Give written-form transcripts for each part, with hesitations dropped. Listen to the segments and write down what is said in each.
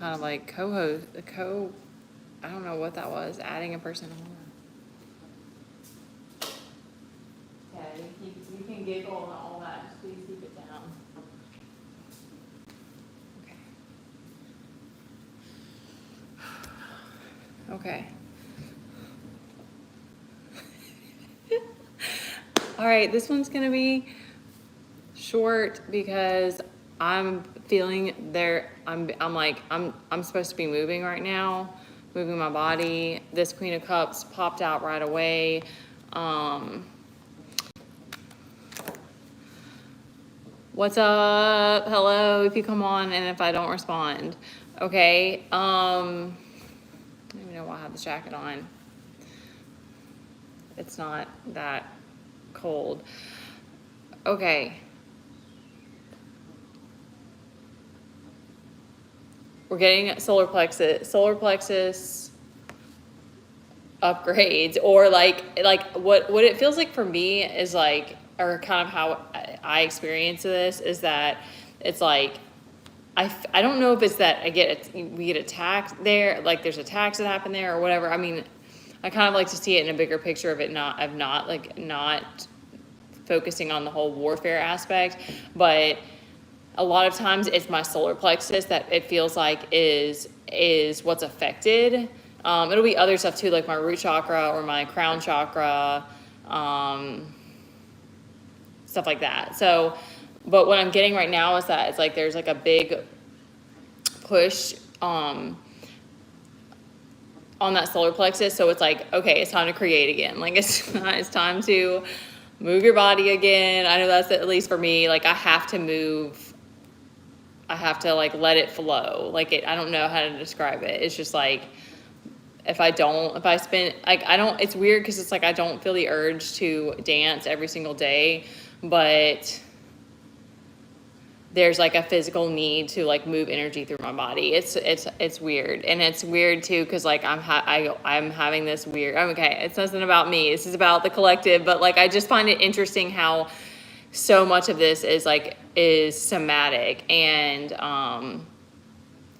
kind of like co-host, I don't know what that was, adding a person on. Okay, you can giggle and all that, just please keep it down. Okay. All right, this one's gonna be short because I'm feeling there. I'm supposed to be moving right now, moving my body. This Queen of Cups popped out right away. What's up? Hello, if you come on and if I don't respond. Okay. I don't even know why I have this jacket on. It's not that cold. Okay. We're getting solar plexus upgrades, or like what it feels like for me is like, or kind of how I experience this is that it's like I don't know if it's that we get attacked there, like there's attacks that happen there or whatever. I mean, I kind of like to see it in a bigger picture of it, not focusing on the whole warfare aspect, but a lot of times it's my solar plexus that it feels like is what's affected. It'll be other stuff too, like my root chakra or my crown chakra, stuff like that. So, but what I'm getting right now is that it's like there's like a big push on that solar plexus. So it's like, okay, it's time to create again. Like it's time to move your body again. I know that's at least for me. Like I have to move. I have to like let it flow. Like I don't know how to describe it. It's just like it's weird because it's like I don't feel the urge to dance every single day, but there's like a physical need to like move energy through my body. It's weird, and it's weird too because like I'm having this weird. Okay, it's nothing about me. This is about the collective, but like I just find it interesting how so much of this is somatic, and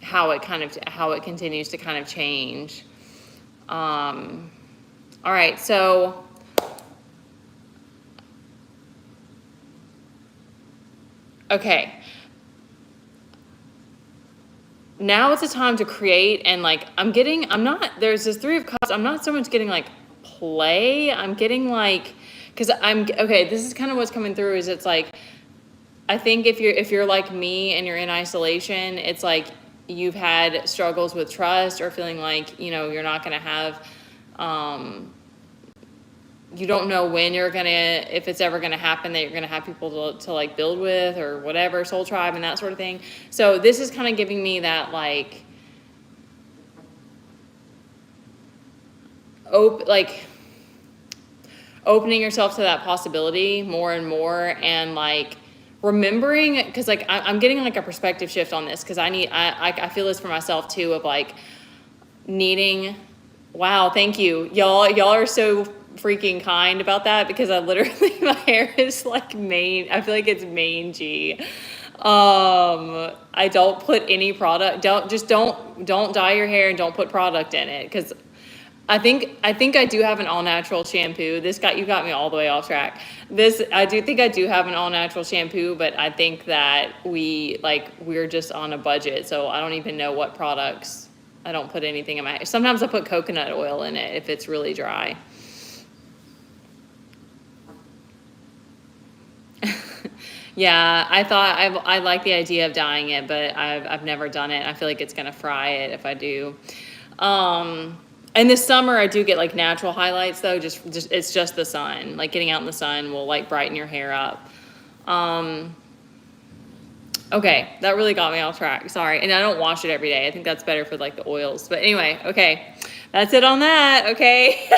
how it continues to kind of change. All right, so okay. Now it's a time to create, and like there's this Three of Cups. I'm not so much getting like play. I'm getting like, this is kind of what's coming through is it's like, I think if you're like me and you're in isolation, it's like you've had struggles with trust or feeling like, you're not going to have, you don't know when if it's ever going to happen that you're going to have people to like build with or whatever, soul tribe and that sort of thing. So this is kind of giving me that like, opening yourself to that possibility more and more, and like remembering, because like I'm getting like a perspective shift on this, because I feel this for myself too, of like needing, wow, thank you, y'all are so freaking kind about that, because I literally my hair is like I feel like it's mangy. I don't put any product, don't dye your hair and don't put product in it, because I think I do have an all natural shampoo. You got me all the way off track. I do think I do have an all natural shampoo, but I think that we're just on a budget, so I don't even know what products. I don't put anything in my hair. Sometimes I put coconut oil in it if it's really dry. Yeah, I thought I like the idea of dyeing it, but I've never done it. I feel like it's gonna fry it if I do. And this summer I do get like natural highlights though. Just it's just the sun. Like getting out in the sun will like brighten your hair up. Okay, that really got me off track. Sorry, and I don't wash it every day. I think that's better for like the oils. But anyway, okay, that's it on that. Okay.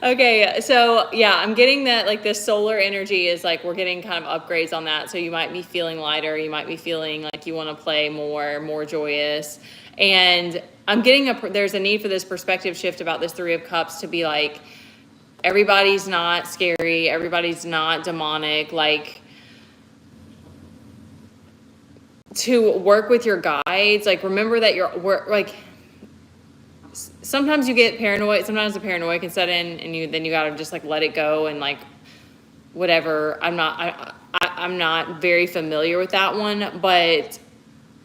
Okay, so yeah, I'm getting that like this solar energy is like we're getting kind of upgrades on that. So you might be feeling lighter, you might be feeling like you want to play more joyous. And I'm getting there's a need for this perspective shift about this Three of Cups to be like, everybody's not scary, everybody's not demonic, like to work with your guides. Like, remember that like, sometimes you get paranoid, sometimes the paranoia can set in, and then you gotta just like let it go and like whatever. I'm not very familiar with that one, but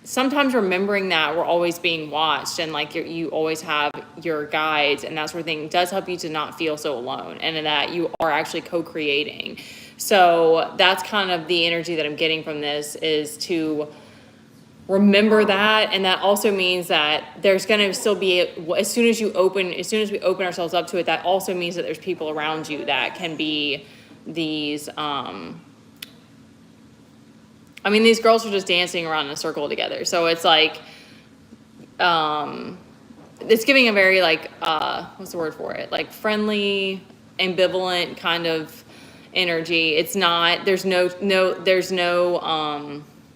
sometimes remembering that we're always being watched and like you always have your guides and that sort of thing does help you to not feel so alone, and that you are actually co-creating. So that's kind of the energy that I'm getting from this, is to remember that. And that also means that there's going to still be, as soon as we open ourselves up to it, that also means that there's people around you that can be these, these girls are just dancing around in a circle together. So it's like, it's giving a very like, what's the word for it? Like friendly, ambivalent kind of energy. It's not, there's no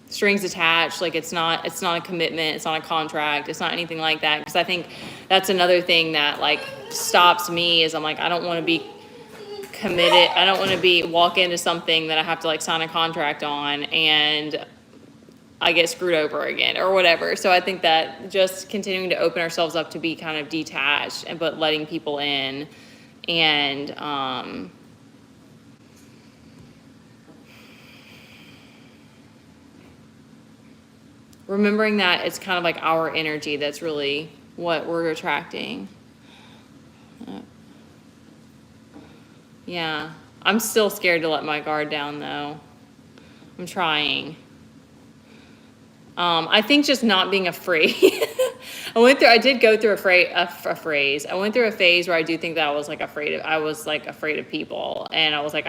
strings attached. Like it's not a commitment. It's not a contract. It's not anything like that. Because I think that's another thing that like stops me, is I'm like, I don't want to be committed. I don't want to walk into something that I have to like sign a contract on and I get screwed over again or whatever. So I think that just continuing to open ourselves up to be kind of detached, but letting people in, and remembering that it's kind of like our energy that's really what we're attracting. Yeah, I'm still scared to let my guard down though. I'm trying. I think just not being afraid. I did go through a phase. I went through a phase where I do think that I was afraid of people. And I was like,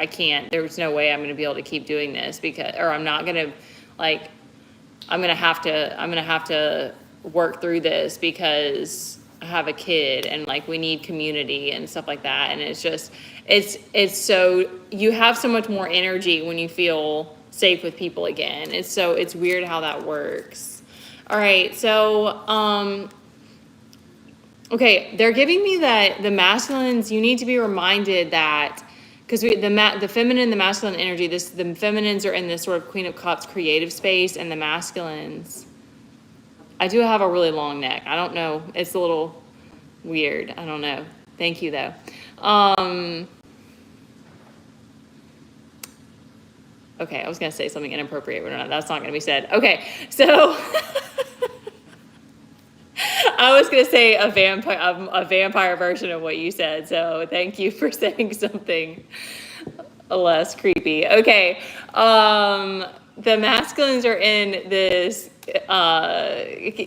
there's no way I'm going to be able to keep doing this I'm going to have to work through this because I have a kid and like we need community and stuff like that. And it's just, it's so, you have so much more energy when you feel safe with people again. It's weird how that works. All right. So, okay. They're giving me that the masculines, you need to be reminded that, because the feminine, the masculine energy, the feminines are in this sort of Queen of Cups creative space, and the masculines, I do have a really long neck. I don't know. It's a little weird. I don't know. Thank you though. Okay, I was going to say something inappropriate, but that's not going to be said. Okay, so I was going to say a vampire version of what you said. So thank you for saying something less creepy. Okay, the masculines are in this.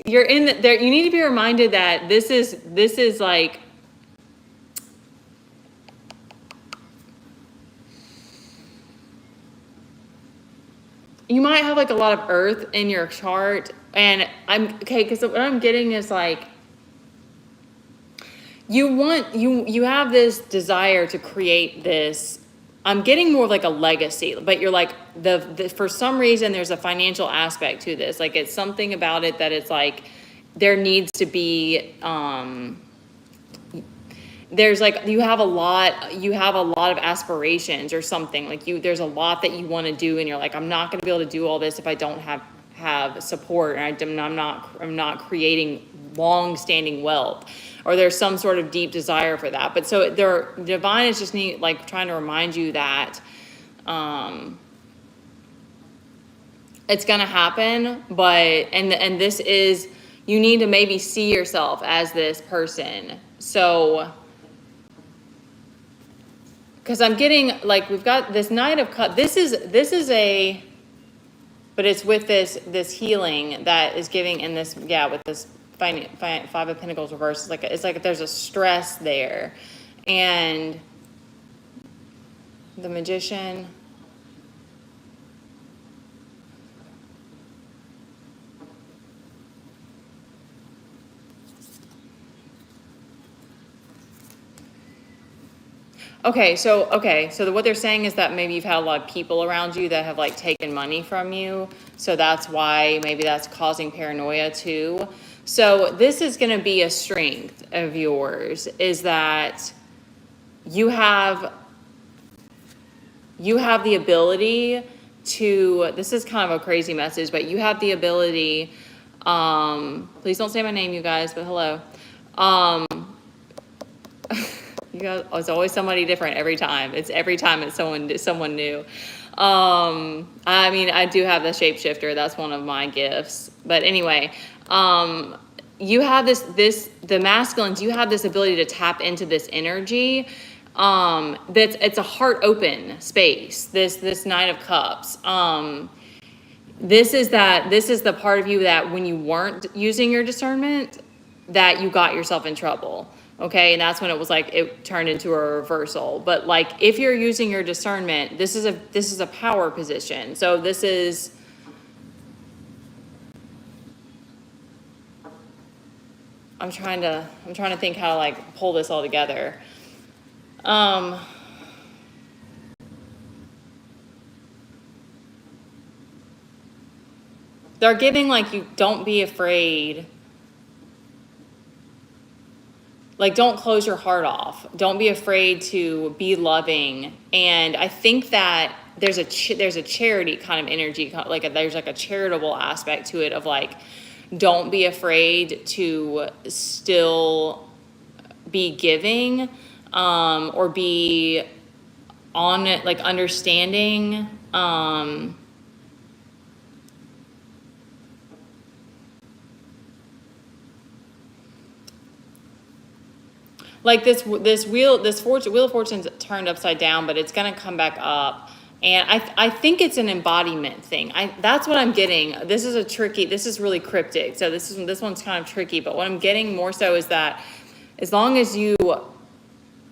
You're in there. You need to be reminded that this is like. You might have like a lot of earth in your chart, and because what I'm getting is like you have this desire to create this. I'm getting more of like a legacy, but you're like for some reason there's a financial aspect to this. Like it's something about it that it's like there needs to be there's like you have a lot of aspirations or something, like there's a lot that you want to do, and you're like, I'm not going to be able to do all this if I don't have support, and I'm not creating long-standing wealth, or there's some sort of deep desire for that. But so divine is just trying to remind you that it's going to happen, and this is, you need to maybe see yourself as this person. So because I'm getting like, we've got this Knight of Cups. This is but it's with this healing that is giving in this, with this Five of Pentacles reversed. It's like there's a stress there, and the Magician. So what they're saying is that maybe you've had a lot of people around you that have like taken money from you. So that's why maybe that's causing paranoia too. So this is going to be a strength of yours, is that you have the ability to, this is kind of a crazy message, but you have the ability, please don't say my name, you guys, but hello. You guys, it's always somebody different every time. Every time it's someone new. I mean, I do have the shapeshifter. That's one of my gifts. But anyway, you have the masculines, you have this ability to tap into this energy. It's a heart open space. This Knight of Cups. This is the part of you that when you weren't using your discernment, that you got yourself in trouble. Okay, and that's when it was like it turned into a reversal. But like if you're using your discernment, this is a power position. So this is, I'm trying to think how to like pull this all together. They're giving like, you don't be afraid. Like, don't close your heart off. Don't be afraid to be loving. And I think that there's a charity kind of energy, like there's like a charitable aspect to it of like, don't be afraid to still be giving, or be on it, like understanding. Like this wheel of fortune's turned upside down, but it's gonna come back up. And I think it's an embodiment thing. That's what I'm getting. This is really cryptic. So this one's kind of tricky, but what I'm getting more so is that as long as you,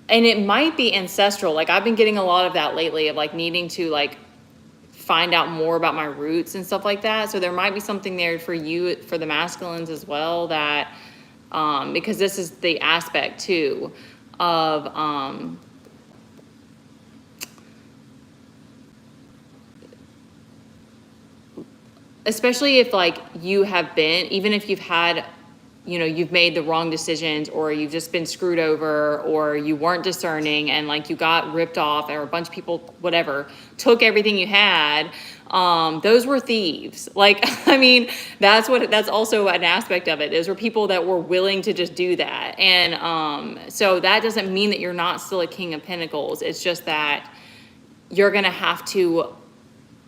and it might be ancestral. Like I've been getting a lot of that lately of like needing to like find out more about my roots and stuff like that. So there might be something there for you, for the masculines as well, that, because this is the aspect too of, especially if like you have been, even if you've had, you've made the wrong decisions, or you've just been screwed over, or you weren't discerning and like you got ripped off, or a bunch of people, whatever, took everything you had. Those were thieves. Like, I mean, that's also an aspect of it. Those were people that were willing to just do that. And, so that doesn't mean that you're not still a King of Pentacles. It's just that you're going to have to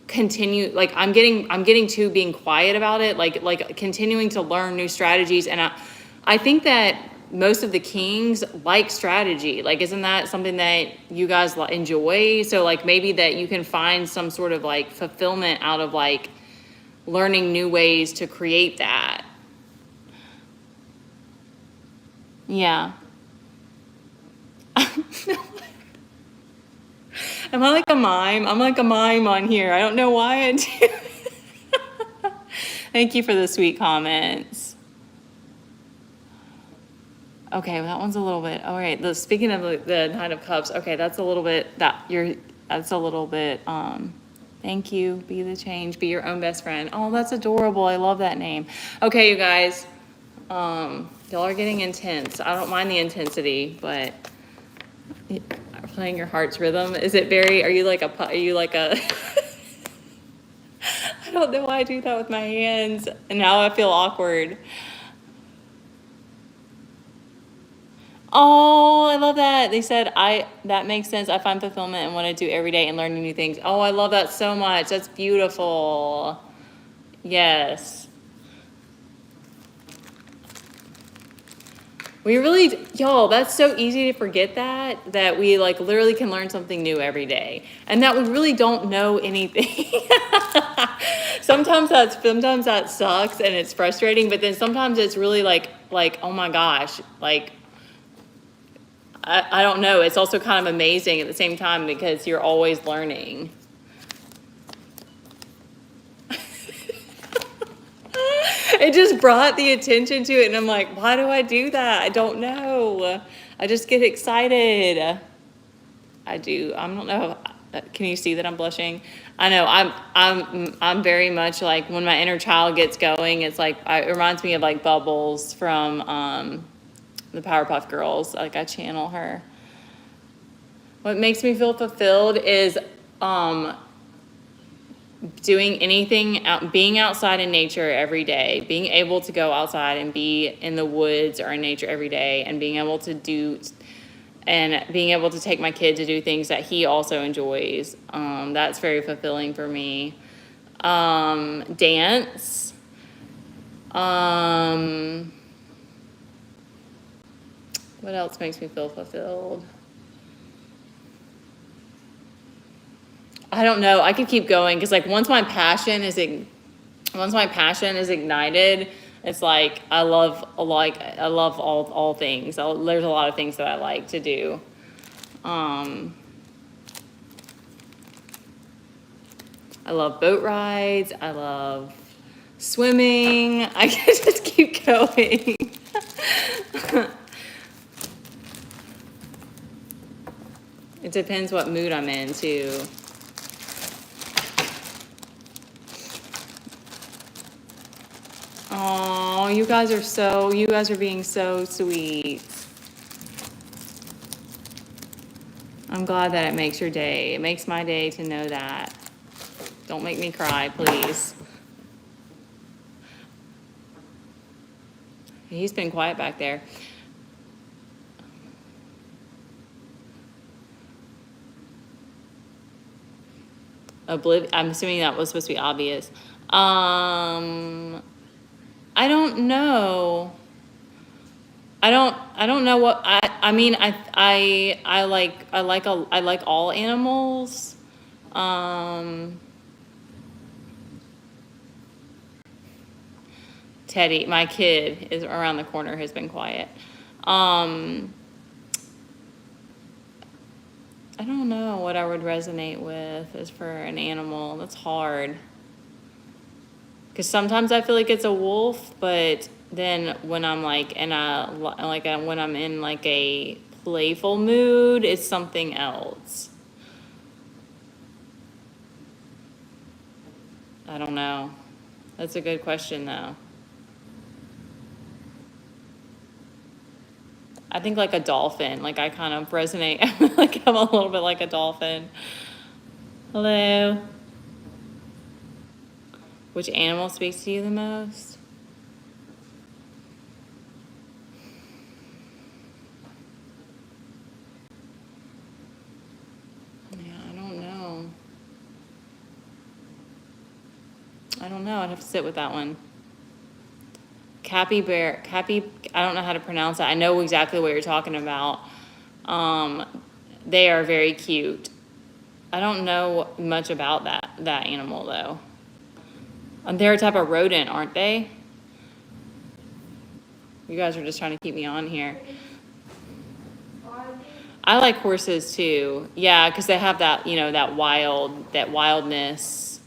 continue, like I'm getting to being quiet about it, like continuing to learn new strategies. And I think that most of the kings like strategy. Like, isn't that something that you guys enjoy? So like maybe that you can find some sort of like fulfillment out of like learning new ways to create that. Yeah. Am I like a mime? I'm like a mime on here. I don't know why I do. Thank you for the sweet comments. Okay, well, that one's a little bit, all right. Speaking of the Nine of Cups, okay, that's a little bit, thank you. Be the change, be your own best friend. Oh, that's adorable. I love that name. Okay, you guys, y'all are getting intense. I don't mind the intensity, but playing your heart's rhythm. Is it very, are you like a, I don't know why I do that with my hands. And now I feel awkward. Oh, I love that. They said, that makes sense. I find fulfillment in what I do every day and learning new things. Oh, I love that so much. That's beautiful. Yes. We really, y'all, that's so easy to forget that we like literally can learn something new every day, and that we really don't know anything. Sometimes that sucks and it's frustrating, but then sometimes it's really like, oh my gosh, like, I don't know. It's also kind of amazing at the same time because you're always learning. It just brought the attention to it, and I'm like, why do I do that? I don't know. I just get excited. I do. I don't know. Can you see that I'm blushing? I know. I'm very much like when my inner child gets going. It's like it reminds me of like Bubbles from the Powerpuff Girls. Like I channel her. What makes me feel fulfilled is doing anything out, being outside in nature every day, being able to go outside and be in the woods or in nature every day, and being able to take my kid to do things that he also enjoys. That's very fulfilling for me. Dance. What else makes me feel fulfilled? I don't know. I could keep going because like once my passion is ignited, it's like I love all things. There's a lot of things that I like to do. I love boat rides. I love swimming. I can just keep going. It depends what mood I'm in too. Oh, you guys are being so sweet. I'm glad that it makes your day. It makes my day to know that. Don't make me cry, please. He's been quiet back there. I'm assuming that was supposed to be obvious. I don't know. I don't know what I mean. I like all animals. Teddy, my kid, is around the corner, has been quiet. I don't know what I would resonate with as for an animal. That's hard. Because sometimes I feel like it's a wolf, but then when I'm like when I'm in like a playful mood, it's something else. I don't know. That's a good question though. I think like a dolphin. Like I kind of resonate. Like I'm a little bit like a dolphin. Hello. Which animal speaks to you the most? Yeah, I don't know. I don't know. I'd have to sit with that one. Cappy, I don't know how to pronounce it. I know exactly what you're talking about. They are very cute. I don't know much about that animal though. They're a type of rodent, aren't they? You guys are just trying to keep me on here. I like horses too. Yeah, because they have that, that wildness.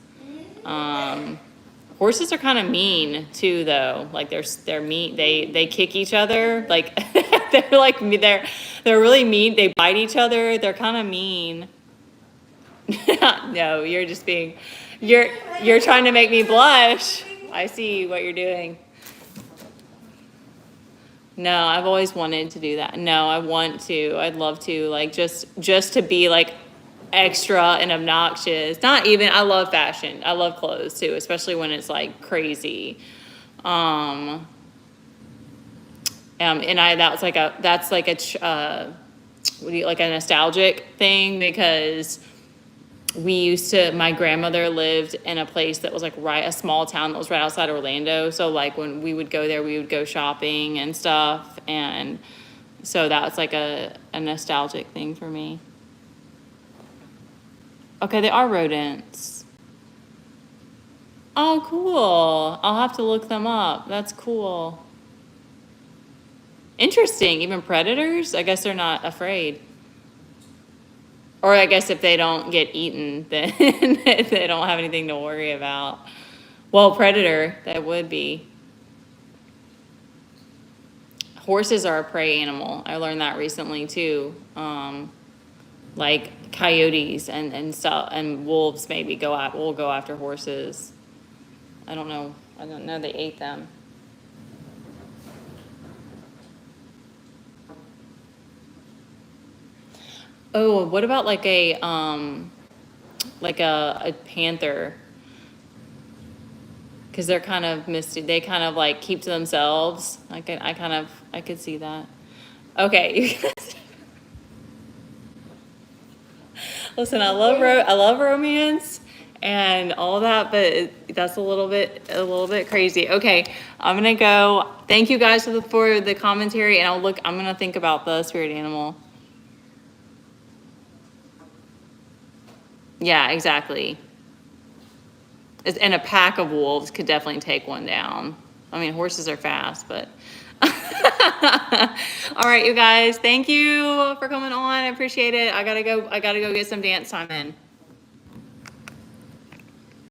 Horses are kind of mean too, though. Like they're mean. They kick each other. Like they're really mean. They bite each other. They're kind of mean. No, you're just being, you're trying to make me blush. I see what you're doing. No, I've always wanted to do that. No, I want to. I'd love to. Like just to be like extra and obnoxious. Not even. I love fashion. I love clothes too, especially when it's like crazy. And that's like a like a nostalgic thing because my grandmother lived in a place that was like a small town that was right outside Orlando. So like when we would go there, we would go shopping and stuff. And so that's like a nostalgic thing for me. Okay, they are rodents. Oh, cool. I'll have to look them up. That's cool. Interesting. Even predators? I guess they're not afraid. Or I guess if they don't get eaten, then they don't have anything to worry about. Well, predator, that would be. Horses are a prey animal. I learned that recently too. Like coyotes and stuff, and wolves maybe will go after horses. I don't know. I don't know they ate them. Oh, what about like a panther? because they're kind of misty. They kind of like keep to themselves. I could see that. Okay, you guys. Listen, I love romance and all that, but that's a little bit crazy. Okay, I'm gonna go. Thank you guys for the commentary, and I'm gonna think about the spirit animal. Yeah, exactly. And a pack of wolves could definitely take one down. I mean, horses are fast, but. All right, you guys. Thank you for coming on. I appreciate it. I gotta go get some dance time in.